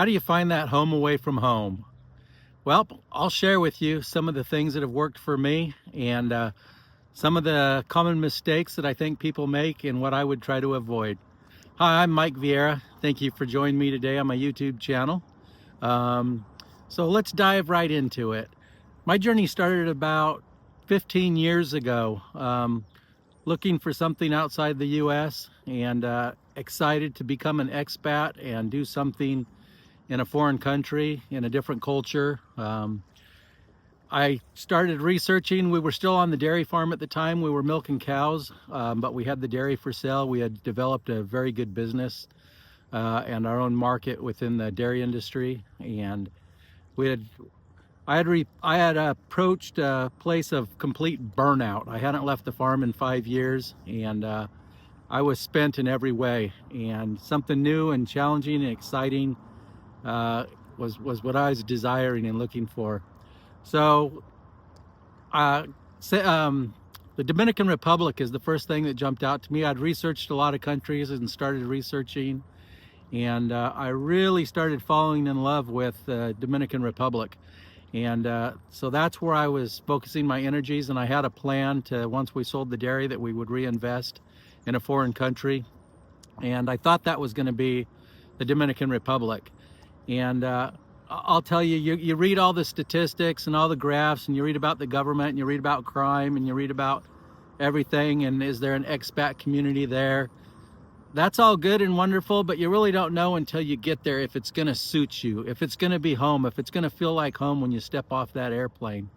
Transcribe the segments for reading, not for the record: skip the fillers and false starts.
How do you find that home away from home? Well, I'll share with you some of the things that have worked for me and some of the common mistakes that I think people make and what I would try to avoid. Hi, I'm Mike Vieira. Thank you for joining me today on my YouTube channel. Um, so let's dive right into it. My journey started about 15 years ago, looking for something outside the US and excited to become an expat and do something in a foreign country, in a different culture. I started researching. We were still on the dairy farm at the time. We were milking cows, but we had the dairy for sale. We had developed a very good business and our own market within the dairy industry. And we had, I had approached a place of complete burnout. I hadn't left the farm in 5 years, and I was spent in every way. And something new and challenging and exciting was what I was desiring and looking for. So, uh, the Dominican Republic is the first thing that jumped out to me. I'd researched a lot of countries and started researching, and I really started falling in love with the Dominican Republic. And so that's where I was focusing my energies, and I had a plan to, once we sold the dairy, that we would reinvest in a foreign country. And I thought that was going to be the Dominican Republic. And I'll tell you, you read all the statistics and all the graphs, and you read about the government, and you read about crime, and you read about everything, and is there an expat community there? That's all good and wonderful, but you really don't know until you get there if it's going to suit you, if it's going to be home, if it's going to feel like home when you step off that airplane.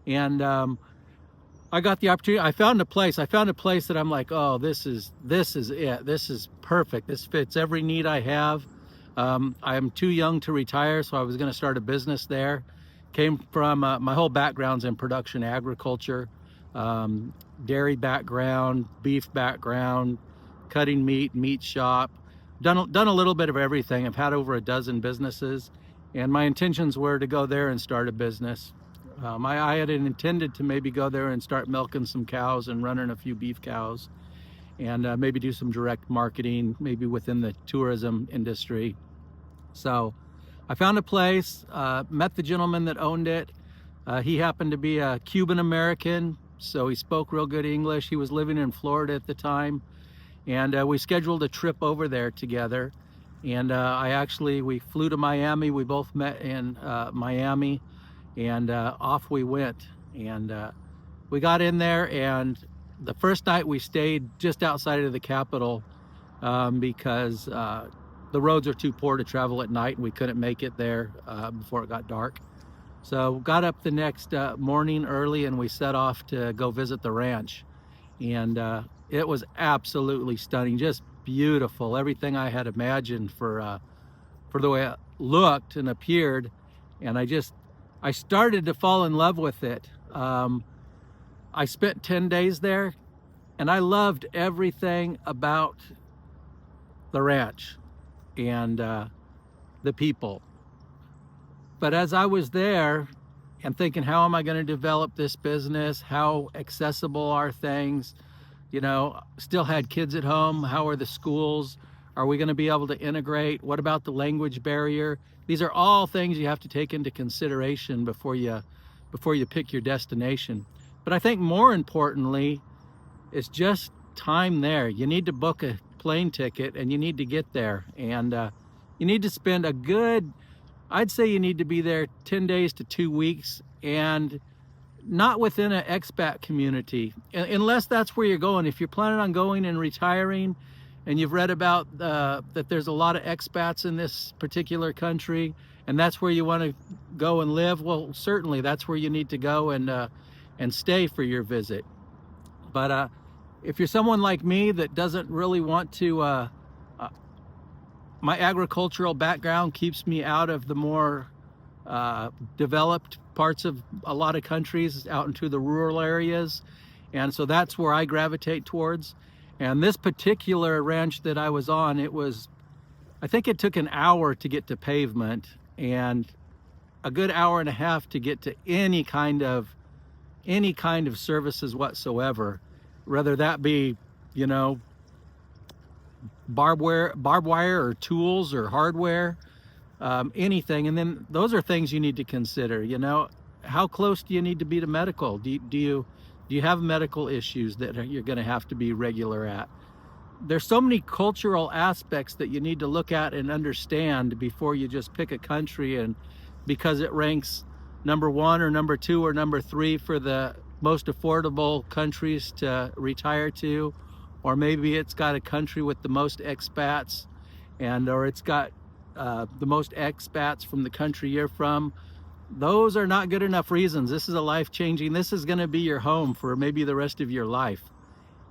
And I got the opportunity. I found a place that I'm like, oh, this is it. This is perfect. This fits every need I have. I'm too young to retire, so I was going to start a business there. Came from my whole background's in production agriculture, dairy background, beef background, cutting meat shop. Done a little bit of everything. I've had over a dozen businesses, and my intentions were to go there and start a business. I had intended to maybe go there and start milking some cows and running a few beef cows, and maybe do some direct marketing, maybe within the tourism industry. So I found a place, met the gentleman that owned it. He happened to be a Cuban American, so he spoke real good English. He was living in Florida at the time, and we scheduled a trip over there together. And we flew to Miami. We both met in Miami, and off we went. And we got in there, and the first night we stayed just outside of the capital because the roads are too poor to travel at night, and we couldn't make it there before it got dark. So got up the next morning early, and we set off to go visit the ranch. And it was absolutely stunning, just beautiful, everything I had imagined for the way it looked and appeared. And I started to fall in love with it. I spent 10 days there, and I loved everything about the ranch and the people. But as I was there and thinking, how am I going to develop this business? How accessible are things? You know, still had kids at home. How are the schools? Are we going to be able to integrate? What about the language barrier? These are all things you have to take into consideration before you pick your destination. But I think more importantly, it's just time there. You need to book a plane ticket, and you need to get there, and you need to spend I'd say you need to be there 10 days to 2 weeks, and not within an expat community, unless that's where you're going. If you're planning on going and retiring, and you've read about that there's a lot of expats in this particular country, and that's where you want to go and live, well, certainly that's where you need to go and stay for your visit. But if you're someone like me that doesn't really want to, my agricultural background keeps me out of the more developed parts of a lot of countries, out into the rural areas. And so that's where I gravitate towards. And this particular ranch that I was on, I think it took an hour to get to pavement, and a good hour and a half to get to any kind of services whatsoever, whether that be, barbed wire or tools or hardware. anything. And then those are things you need to consider. You know, how close do you need to be to medical? Do you have medical issues that you're going to have to be regular at? There's so many cultural aspects that you need to look at and understand before you just pick a country, and because it ranks number 1 or number 2 or number 3 for the most affordable countries to retire to, or maybe it's got a country with the most expats, or it's got the most expats from the country you're from. Those are not good enough reasons. This is a life-changing, this is going to be your home for maybe the rest of your life.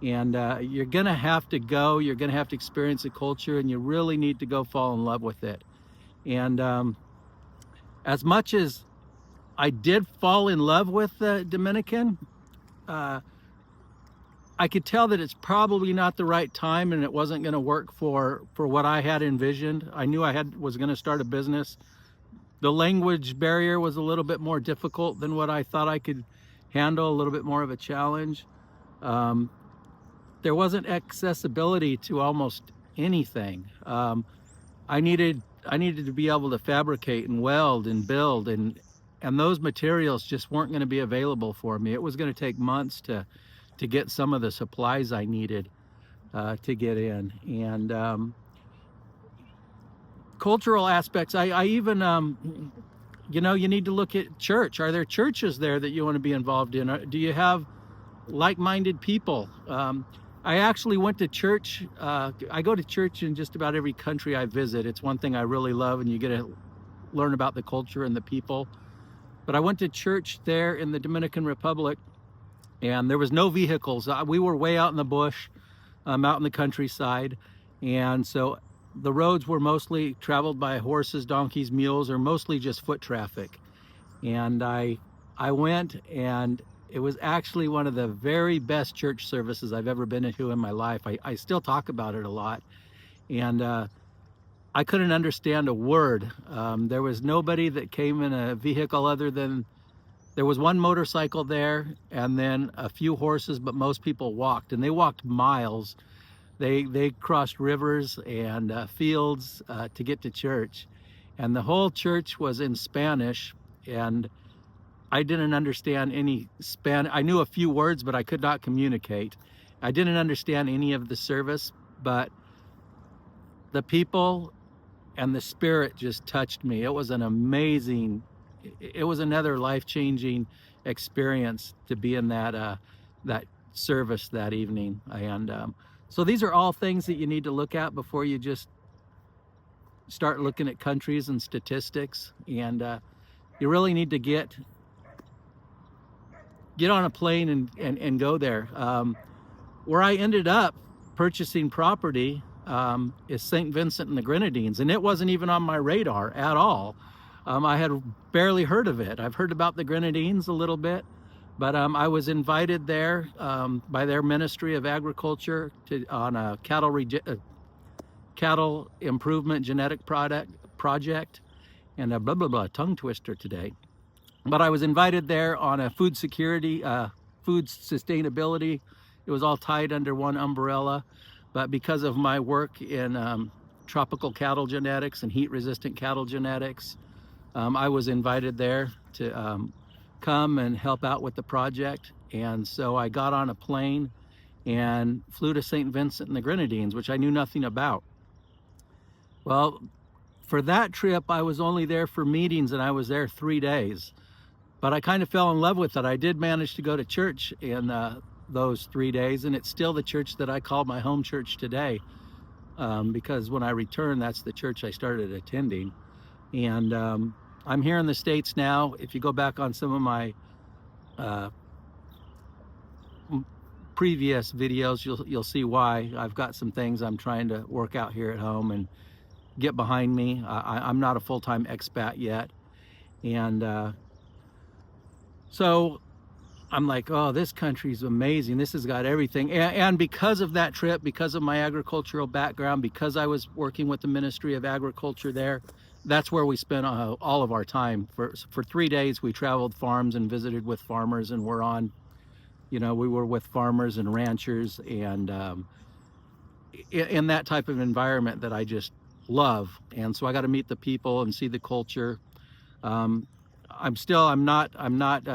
And you're gonna have to go, you're gonna have to experience the culture, and you really need to go fall in love with it. And as much as I did fall in love with the Dominican, I could tell that it's probably not the right time, and it wasn't gonna work for what I had envisioned. I knew I was gonna start a business. The language barrier was a little bit more difficult than what I thought I could handle, a little bit more of a challenge. There wasn't accessibility to almost anything. I needed to be able to fabricate and weld and build, and those materials just weren't going to be available for me. It was going to take months to get some of the supplies I needed to get in. And cultural aspects, I even you know, you need to look at church. Are there churches there that you want to be involved in? Do you have like-minded people? I actually went to church. I go to church in just about every country I visit. It's one thing I really love, and you get to learn about the culture and the people. But I went to church there in the Dominican Republic, and there was no vehicles. We were way out in the bush, out in the countryside. And so the roads were mostly traveled by horses, donkeys, mules, or mostly just foot traffic. And I went, and it was actually one of the very best church services I've ever been to in my life. I still talk about it a lot. And I couldn't understand a word. There was nobody that came in a vehicle other than, there was one motorcycle there, and then a few horses, but most people walked, and they walked miles. They crossed rivers and fields to get to church. And the whole church was in Spanish, and I didn't understand any Spanish. I knew a few words, but I could not communicate. I didn't understand any of the service, but the people and the Spirit just touched me. It was an amazing, it was another life-changing experience to be in that service that evening. And so these are all things that you need to look at before you just start looking at countries and statistics. And you really need to get on a plane and go there. Where I ended up purchasing property is St. Vincent and the Grenadines, and it wasn't even on my radar at all. I had barely heard of it. I've heard about the Grenadines a little bit, but I was invited there by their Ministry of Agriculture on a cattle improvement genetic project, and a blah blah blah tongue twister today. But I was invited there on a food security, food sustainability. It was all tied under one umbrella. But because of my work in tropical cattle genetics and heat-resistant cattle genetics, I was invited there to come and help out with the project. And so I got on a plane and flew to St. Vincent and the Grenadines, which I knew nothing about. Well, for that trip, I was only there for meetings, and I was there 3 days. But I kind of fell in love with it. I did manage to go to church in those 3 days, and it's still the church that I call my home church today, because when I returned, that's the church I started attending. And I'm here in the States now. If you go back on some of my previous videos, you'll see why. I've got some things I'm trying to work out here at home and get behind me. I'm not a full-time expat yet, and so I'm like, oh, this country's amazing. This has got everything. And because of that trip, because of my agricultural background, because I was working with the Ministry of Agriculture there, that's where we spent all of our time. For 3 days, we traveled farms and visited with farmers, and we were with farmers and ranchers, and in that type of environment that I just love. And so I got to meet the people and see the culture. Um, I'm not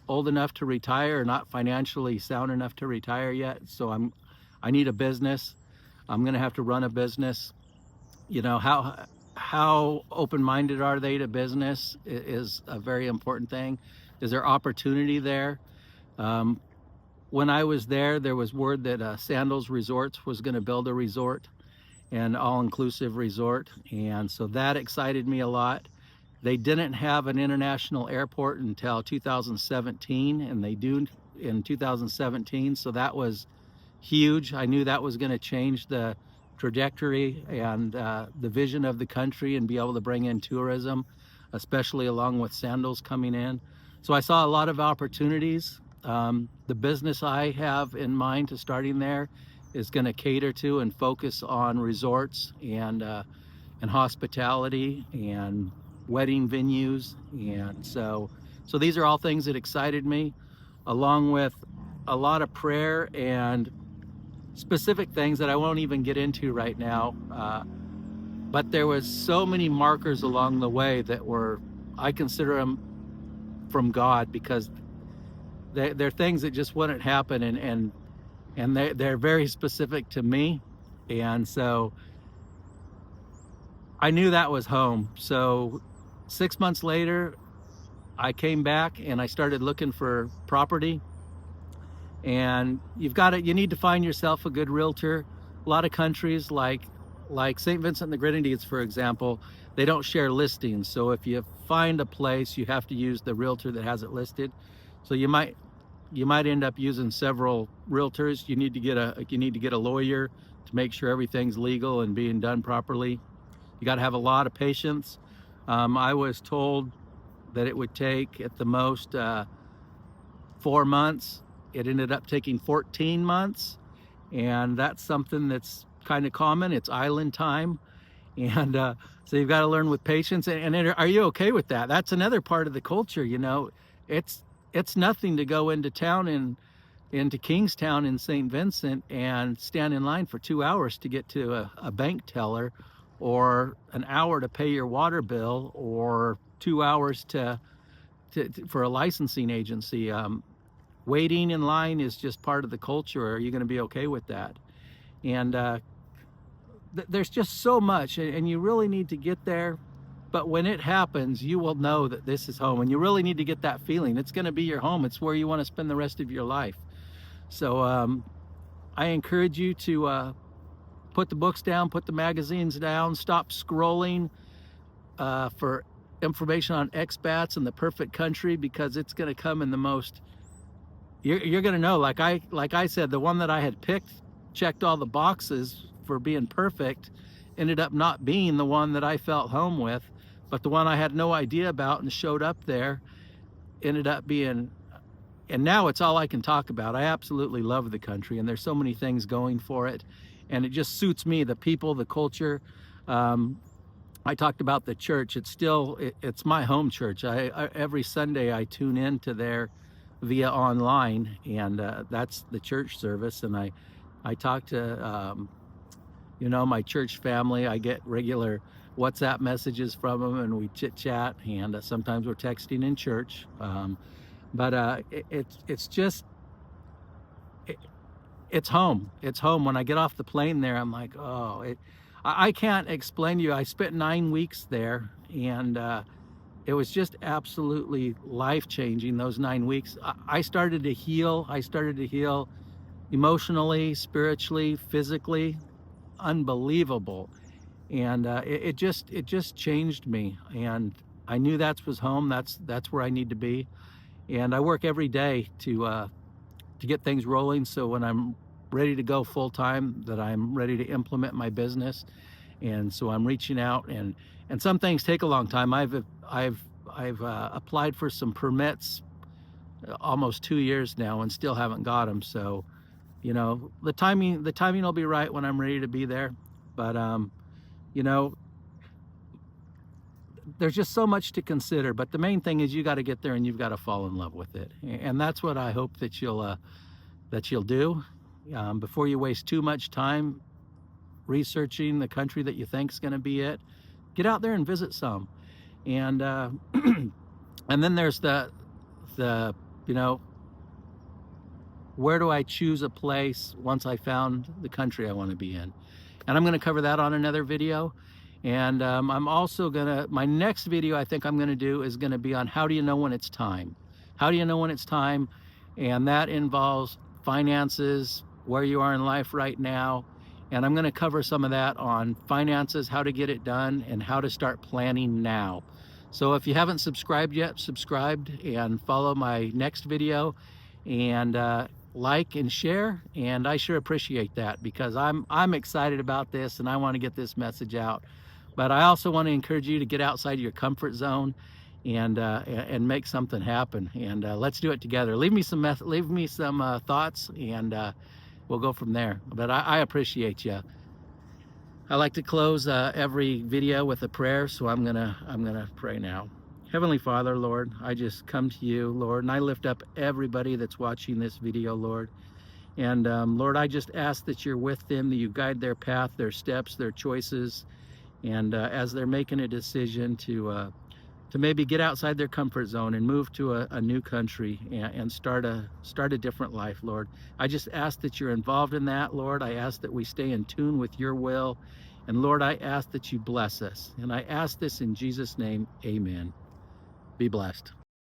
old enough to retire, not financially sound enough to retire yet. So I need a business. I'm going to have to run a business. You know, how open-minded are they to business is a very important thing. Is there opportunity there? Um, when I was there was word that Sandals Resorts was going to build a resort, an all-inclusive resort, and so that excited me a lot. They didn't have an international airport until 2017, and they do in 2017, so that was huge. I knew that was going to change the trajectory and the vision of the country and be able to bring in tourism, especially along with Sandals coming in. So I saw a lot of opportunities. The business I have in mind to starting there is going to cater to and focus on resorts and hospitality and wedding venues. And so these are all things that excited me, along with a lot of prayer and specific things that I won't even get into right now. But there was so many markers along the way that were, I consider them from God, because they're things that just wouldn't happen, and they're very specific to me. And so I knew that was home. So 6 months later, I came back and I started looking for property. And you need to find yourself a good realtor. A lot of countries like St. Vincent and the Grenadines, for example, they don't share listings. So if you find a place, you have to use the realtor that has it listed. So you might end up using several realtors. You need to get a lawyer to make sure everything's legal and being done properly. You got to have a lot of patience. I was told that it would take at the most 4 months. It ended up taking 14 months, and that's something that's kind of common. It's island time, and so you've got to learn with patience. And are you okay with that? That's another part of the culture. You know, it's nothing to go into town into Kingstown in St. Vincent and stand in line for 2 hours to get to a bank teller, or an hour to pay your water bill, or 2 hours for a licensing agency. Waiting in line is just part of the culture. Are you going to be okay with that? And there's just so much, and you really need to get there. But when it happens, you will know that this is home, and you really need to get that feeling. It's going to be your home. It's where you want to spend the rest of your life. So I encourage you to put the books down, put the magazines down, stop scrolling for information on expats and the perfect country, because it's going to come in the most. You're going to know, like I said, the one that I had picked checked all the boxes for being perfect, ended up not being the one that I felt home with, but the one I had no idea about and showed up there ended up being. And now it's all I can talk about. I absolutely love the country, and there's so many things going for it, and it just suits me, the people, the culture. I talked about the church. It's my home church. Every Sunday I tune into there via online, and that's the church service. And I talk to my church family. I get regular WhatsApp messages from them, and we chit chat, and sometimes we're texting in church. But it's just it's home. It's home. When I get off the plane there, I'm like, oh, I can't explain to you. I spent 9 weeks there, and it was just absolutely life-changing, those 9 weeks. I started to heal. I started to heal emotionally, spiritually, physically. Unbelievable. And it just changed me. And I knew that was home. That's where I need to be. And I work every day to get things rolling, so when I'm ready to go full time, that I'm ready to implement my business. And so I'm reaching out, and some things take a long time. I've applied for some permits almost 2 years now and still haven't got them. So, the timing will be right when I'm ready to be there. But there's just so much to consider. But the main thing is you got to get there, and you've got to fall in love with it. And that's what I hope that you'll do. Before you waste too much time researching the country that you think is going to be it, get out there and visit some. And and then there's the you know, where do I choose a place once I found the country I want to be in? And I'm going to cover that on another video. And I'm also gonna, my next video I think I'm gonna do is gonna be on how do you know when it's time? How do you know when it's time? And that involves finances, where you are in life right now. And I'm gonna cover some of that on finances, how to get it done, and how to start planning now. So if you haven't subscribed yet, subscribe and follow my next video, and like and share. And I sure appreciate that, because I'm excited about this and I want to get this message out. But I also want to encourage you to get outside your comfort zone and make something happen. And let's do it together. Leave me some thoughts, and we'll go from there. But I appreciate you. I like to close every video with a prayer, so I'm gonna pray now. Heavenly Father, Lord, I just come to you, Lord, and I lift up everybody that's watching this video, Lord. And Lord, I just ask that you're with them, that you guide their path, their steps, their choices. And as they're making a decision to maybe get outside their comfort zone and move to a new country and start a different life, Lord, I just ask that you're involved in that, Lord. I ask that we stay in tune with your will. And Lord, I ask that you bless us. And I ask this in Jesus' name, amen. Be blessed.